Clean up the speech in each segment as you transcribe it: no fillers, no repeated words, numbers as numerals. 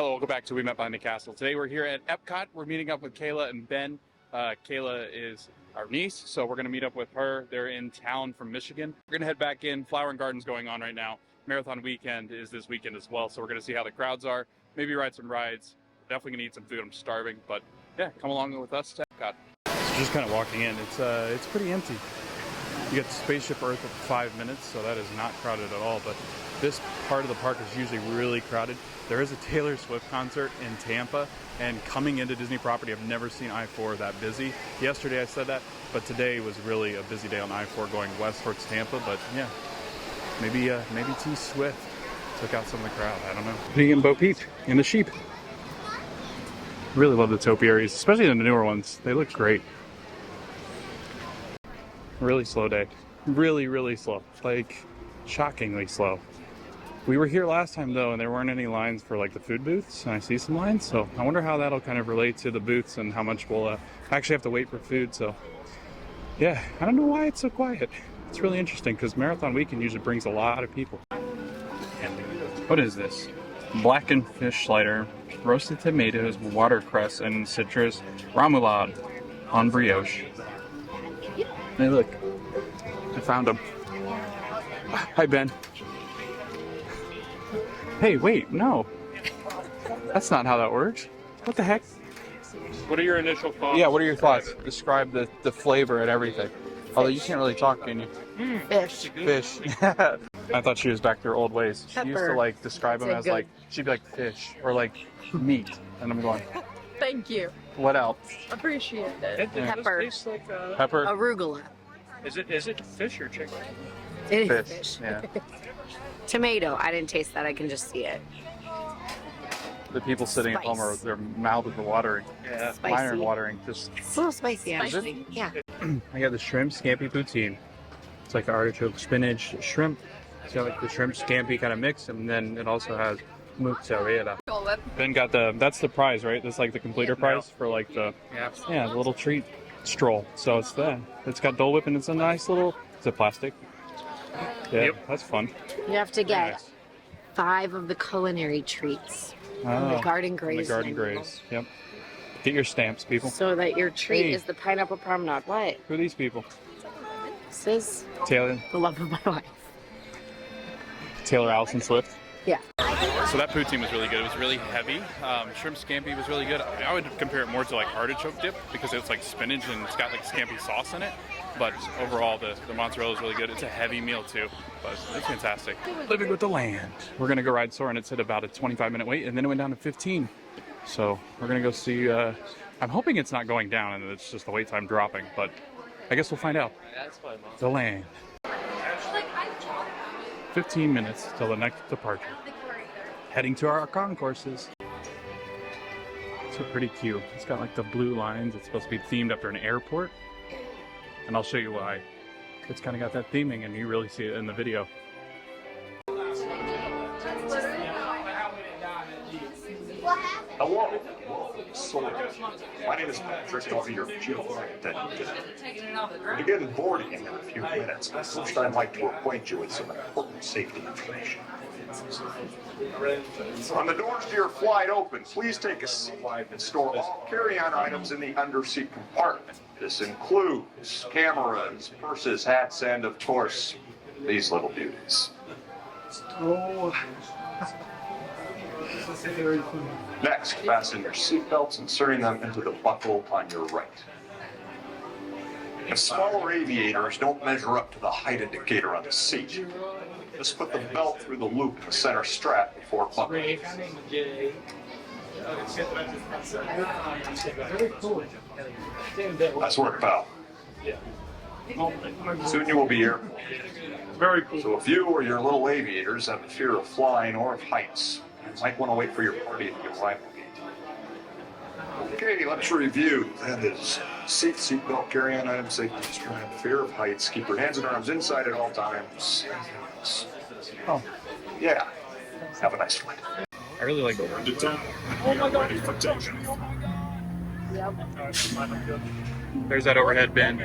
Hello, welcome back to We Met Behind the Castle. Today we're here at EPCOT. We're meeting up with Kayla and Ben. Kayla is our niece, so we're going to meet up with her. They're in town from Michigan. We're going to head back in. Flower and Garden's going on right now. Marathon weekend is this weekend as well, so we're going to see how the crowds are. Maybe ride some rides. Definitely going to eat some food. I'm starving, but yeah, come along with us to EPCOT. So just kind of walking in. It's pretty empty. You get the Spaceship Earth at 5 minutes, so that is not crowded at all, but this part of the park is usually really crowded. There is a Taylor Swift concert in Tampa, and coming into Disney property, I've never seen I-4 that busy. Yesterday I said that, but today was really a busy day on I-4 going west towards Tampa, but yeah, maybe T Swift took out some of the crowd, I don't know. Being in Bo Peep, and the sheep. Really love the topiaries, especially the newer ones. They look great. Really slow day. Really slow. Like, shockingly slow. We were here last time though, and there weren't any lines for like the food booths, and I see some lines, so I wonder how that'll kind of relate to the booths and how much we'll actually have to wait for food. So yeah, I don't know why it's so quiet. It's really interesting because Marathon Weekend usually brings a lot of people. What is this? Blackened fish slider, roasted tomatoes, watercress, and citrus remoulade on brioche. Hey look, I found them. Hi Ben. Hey, wait, no. That's not how that works. What the heck? What are your initial thoughts? Yeah, what are your thoughts? Describe the flavor and everything. Although you can't really talk, can you? Fish. Fish. I thought she was back to her old ways. She used to like describe them as like, she'd be like fish or like meat. And I'm going, Thank you. what else? Appreciate it. It Pepper. tastes like Pepper? Arugula. Is it fish or chicken? It is Fish. fish. Yeah. Tomato. I didn't taste that. I can just see it. The people sitting at home are, their mouths are watering. Yeah. Spicy. Mine are watering. Just, It's a little spicy, actually. Yeah. I got the shrimp scampi poutine. It's like artichoke, spinach, shrimp. It's got like the shrimp scampi kind of mix, and then it also has mozzarella. Ben got that's the prize, right? That's like the completer prize for like the the little treat stroll. So it's that. It's got Dole Whip and it's a nice little. Is it plastic? Yeah, Yep. that's fun. You have to get Nice. 5 of the culinary treats. Oh, The Garden and Graze. the Garden menu. Graze. Yep. Get your stamps, people. So that your treat Hey. is the pineapple promenade. What? Who are these people? This is Taylor the love of my life. Allison Swift. Yeah. So that poutine was really good. It was really heavy. Shrimp scampi was really good. I would compare it more to like artichoke dip because it's like spinach and it's got like scampi sauce in it. But overall, the mozzarella is really good. It's a heavy meal too, but it's fantastic. Living with the land. We're gonna go ride Soarin'. It's at about a 25-minute wait, and then it went down to 15. So we're gonna go see. I'm hoping it's not going down and it's just the wait time dropping, but I guess we'll find out. The land. 15 minutes till the next departure. Heading to our concourses. So pretty cute. It's got like the blue lines. It's supposed to be themed after an airport. And I'll show you why. It's kind of got that theming and you really see it in the video. Hello. So, my name is Patrick, and I'll be your fuel attendant today. We'll begin boarding in a few minutes, but first I'd like to acquaint you with some important safety information. On the doors to your flight open, please take a seat and store all carry-on items in the underseat compartment. This includes cameras, purses, hats, and, of course, these little beauties. Next, fasten your seatbelts, inserting them into the buckle on your right. If smaller aviators don't measure up to the height indicator on the seat, just put the belt through the loop in the center strap before buckling. Nice work, pal. Soon you will be here. Very cool. So if you or your little aviators have a fear of flying or of heights, you might want to wait for your party at the arrival gate. Okay, let's review. That is seatbelt, carry-on items, safety strap, fear of heights, keep your hands and arms inside at all times. Oh, yeah. Have a nice flight. I really like the There's that overhead bin.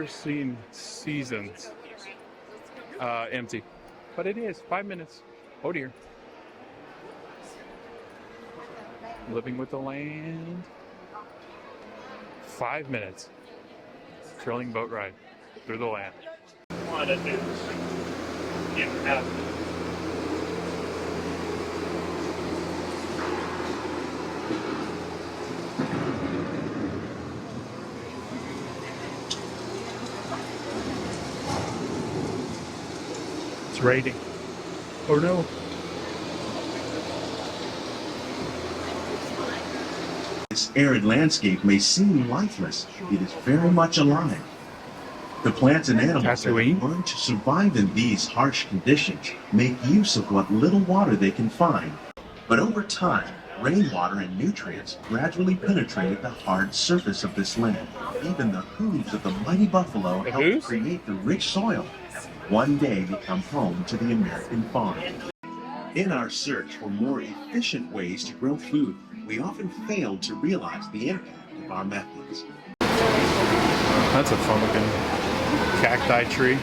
never seen seasons empty. But it is 5 minutes. Oh dear. Living with the land. 5 minutes. Trailing boat ride through the land. What it is. You have It's raining. Or no. This arid landscape may seem lifeless, it is very much alive. The plants and animals that Tatooine? have learned to survive in these harsh conditions make use of what little water they can find. But over time, rainwater and nutrients gradually penetrated the hard surface of this land. Even the hooves of the mighty buffalo The helped hooves? create the rich soil that would one day become home to the American farm. In our search for more efficient ways to grow food, we often fail to realize the impact of our methods. That's a fun looking cacti tree.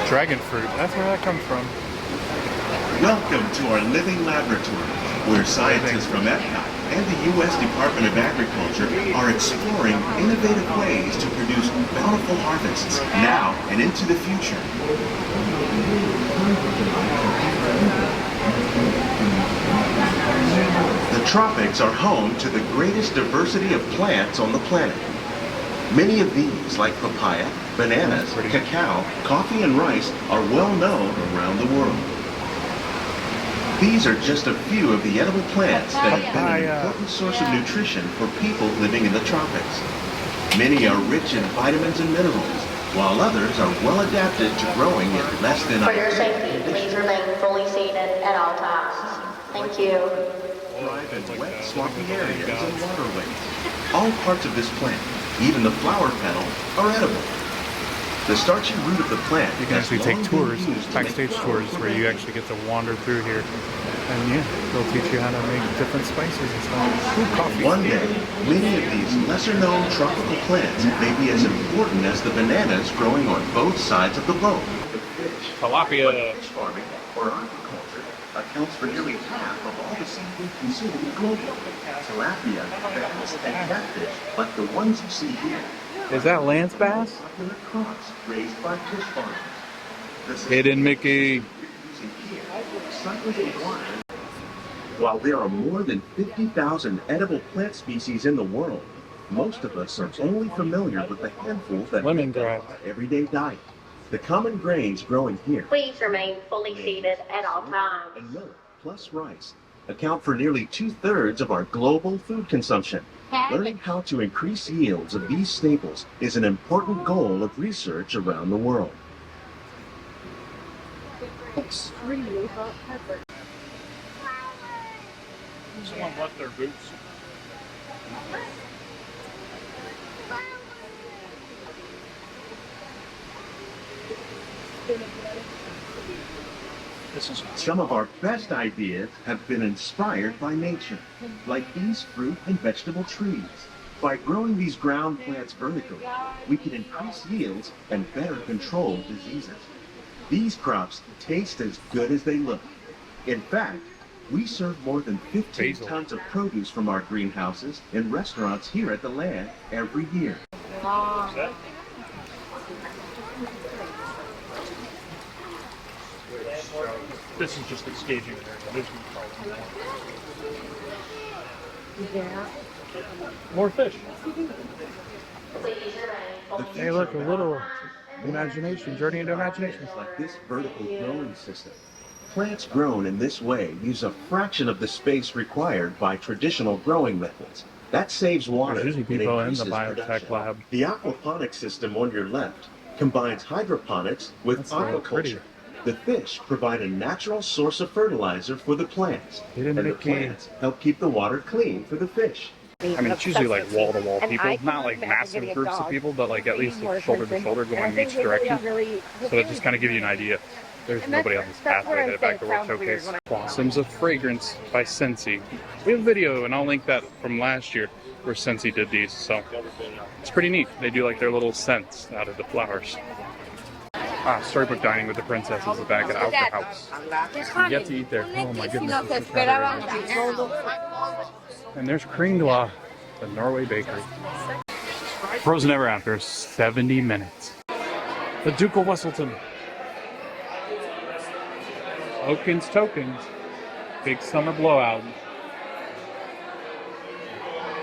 Dragon fruit. That's where that comes from. Welcome to our living laboratory, where scientists from EPCOT and the U.S. Department of Agriculture are exploring innovative ways to produce bountiful harvests now and into the future. The tropics are home to the greatest diversity of plants on the planet. Many of these, like papaya, bananas, cacao, coffee, and rice, are well known around the world. These are just a few of the edible plants that have been an important source of nutrition for people living in the tropics. Many are rich in vitamins and minerals, while others are well adapted to growing in less than For your safety, please remain fully seated at all times. Thank you. thrive in wet, swampy areas and waterways. All parts of this plant, even the flower petals, are edible. The starchy root of the plant You can has actually take long been tours, used to backstage make tours, flour where you for actually get to wander through here. And yeah, they'll teach you how to make different spices and stuff. Ooh, coffee. One day, many of these lesser-known tropical plants may be as important as the bananas growing on both sides of the boat. Tilapia. Fish farming or aquaculture accounts for nearly half of all the seafood consumed globally. Tilapia, bass, and catfish, like the ones you see here, Is that Lance Bass? popular crops raised by fish farmers. This is Hidden Mickey. using here, cycles of water. While there are more than 50,000 edible plant species in the world, most of us are only familiar with the handfuls that make up Lemongrass. our everyday diet. The common grains growing here, Please remain fully seated at all times. and millet plus rice, account for nearly 2/3 of our global food consumption. Learning how to increase yields of these staples is an important goal of research around the world. someone left their boots. This is Some of our best ideas have been inspired by nature, like these fruit and vegetable trees. By growing these ground plants vertically, we can increase yields and better control diseases. These crops taste as good as they look. In fact, we serve more than 15 Basil. tons of produce from our greenhouses in restaurants here at the land every year. that. This is just a staging area. This is more fish. Hey, look, a little imagination, journey into imagination. Like this vertical growing system. Plants grown in this way use a fraction of the space required by traditional growing methods. That saves water There's usually and people in the increases biotech production. lab. The aquaponics system on your left combines hydroponics with That's really pretty. aquaculture. The fish provide a natural source of fertilizer for the plants, Hidden and the Mickey. plants help keep the water clean for the fish. I mean, it's usually like wall-to-wall And people, I can not like imagine massive getting a groups of dog people, but like at least more shoulder to attention. shoulder going And in each direction. really So that just kind of give you an idea. There's And nobody that's- on this that's pathway where headed I back to say it World sounds weird Showcase. when Blossoms of Fragrance by Scentsy. We have a video, and I'll link that from last year. where Scentsy did these, so it's pretty neat. They do like their little scents out of the flowers. Storybook dining with the princesses is back at our house. You get to eat there. Oh my goodness. This is and there's Kringla, the Norway bakery. Frozen Ever After, 70 minutes. The Duke of Wesselton. Oakins Tokens. Big Summer Blowout.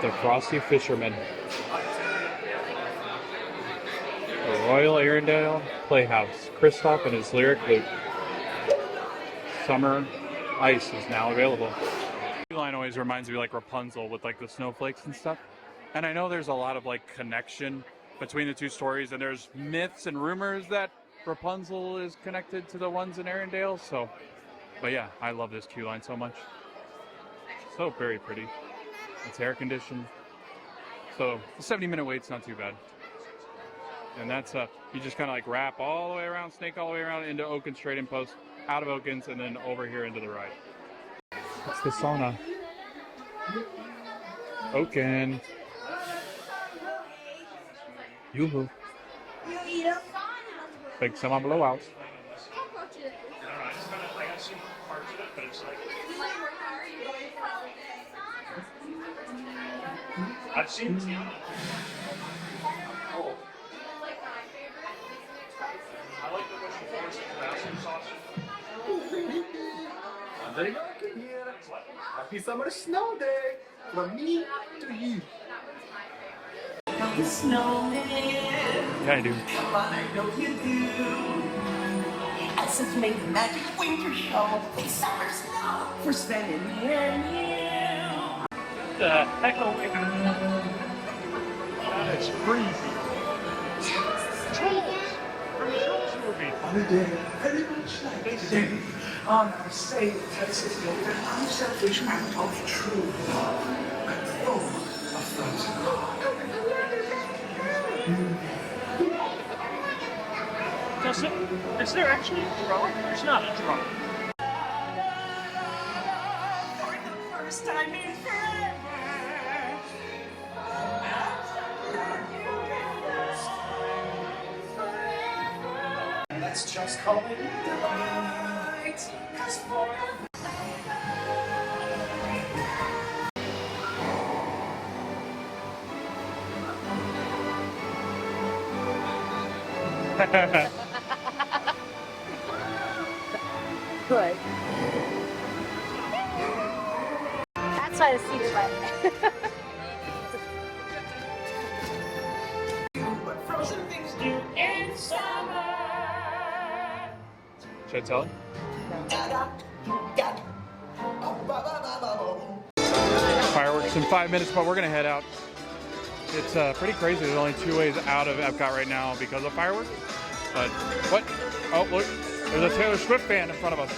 The Frosty Fisherman. The Royal Arendelle Playhouse. Kristoff and his lyric lute. Summer Ice is now available. The line always reminds me like Rapunzel with like the snowflakes and stuff. And I know there's a lot of like connection between the two stories, and there's myths and rumors that Rapunzel is connected to the ones in Arendelle. So, but yeah, I love this queue line so much. So very pretty. It's air conditioned. So the 70-minute wait's not too bad. And that's you just kind of like wrap all the way around, snake all the way around into Oakins Trading Post, out of Oakins, and then over here into the right. That's the sauna. Oakins. Yoo-hoo. Big summer blowout. I've seen Tiana. Oh. I like the way she forces Tabasco sauce. Happy summer snow day from me to you. Yeah, I do. Come on, I know you do. Essence made the magic winter show. It's summer snow for spending here and you. The heck away. That is crazy. Trolls. From the Trolls movie. On a day very much like today, on our same Texas day, the unselfish act of true love and full of frozen heart. Is there actually a drum? There's not a drum. For the first time in forever. Let's just call it delight. 'Cause forever. Good. That's why the seat's wet. What frozen things do in summer. Should I tell it? Fireworks in 5 minutes, but we're gonna head out. It's pretty crazy. There's only 2 ways out of Epcot right now because of fireworks. But what? Oh, look! There's a Taylor Swift band in front of us.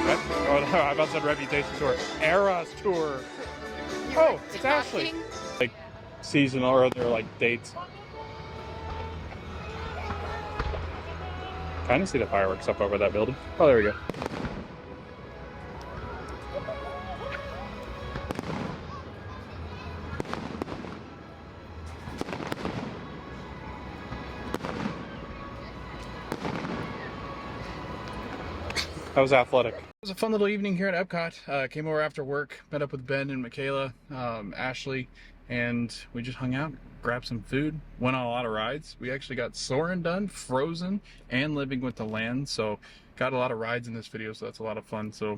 What? Oh, no, I about said Reputation Tour. Eras Tour. Oh, it's Ashley. Like seasonal or other like dates. Kind of see the fireworks up over that building. Oh, there we go. That was athletic. It was a fun little evening here at Epcot. Came over after work, met up with Ben and Michaela, Ashley, and we just hung out, grabbed some food, went on a lot of rides. We actually got Soarin' done, Frozen, and Living with the Land, so got a lot of rides in this video, so that's a lot of fun. So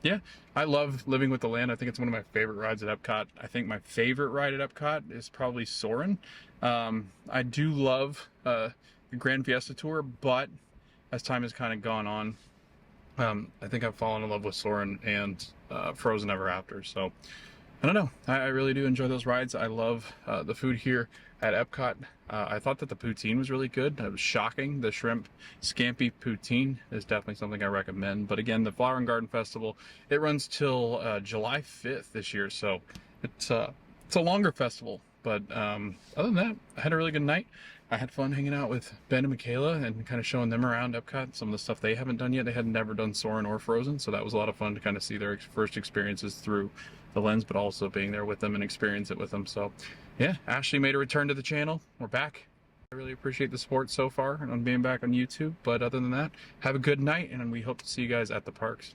yeah, I love Living with the Land. I think it's one of my favorite rides at Epcot. I think my favorite ride at Epcot is probably Soarin'. I do love the Grand Fiesta Tour, but as time has kind of gone on, I think I've fallen in love with Soarin' and Frozen Ever After. So I don't know. I really do enjoy those rides. I love the food here at Epcot. I thought that the poutine was really good. It was shocking. The shrimp scampi poutine is definitely something I recommend. But again, the Flower and Garden Festival, it runs till July 5th this year. So it's a longer festival. But other than that, I had a really good night. I had fun hanging out with Ben and Michaela and kind of showing them around Epcot, some of the stuff they haven't done yet. They had never done Soarin' or Frozen, so that was a lot of fun to kind of see their first experiences through the lens, but also being there with them and experience it with them. So yeah, Ashley made a return to the channel. We're back. I really appreciate the support so far and on being back on YouTube. But other than that, have a good night, and we hope to see you guys at the parks.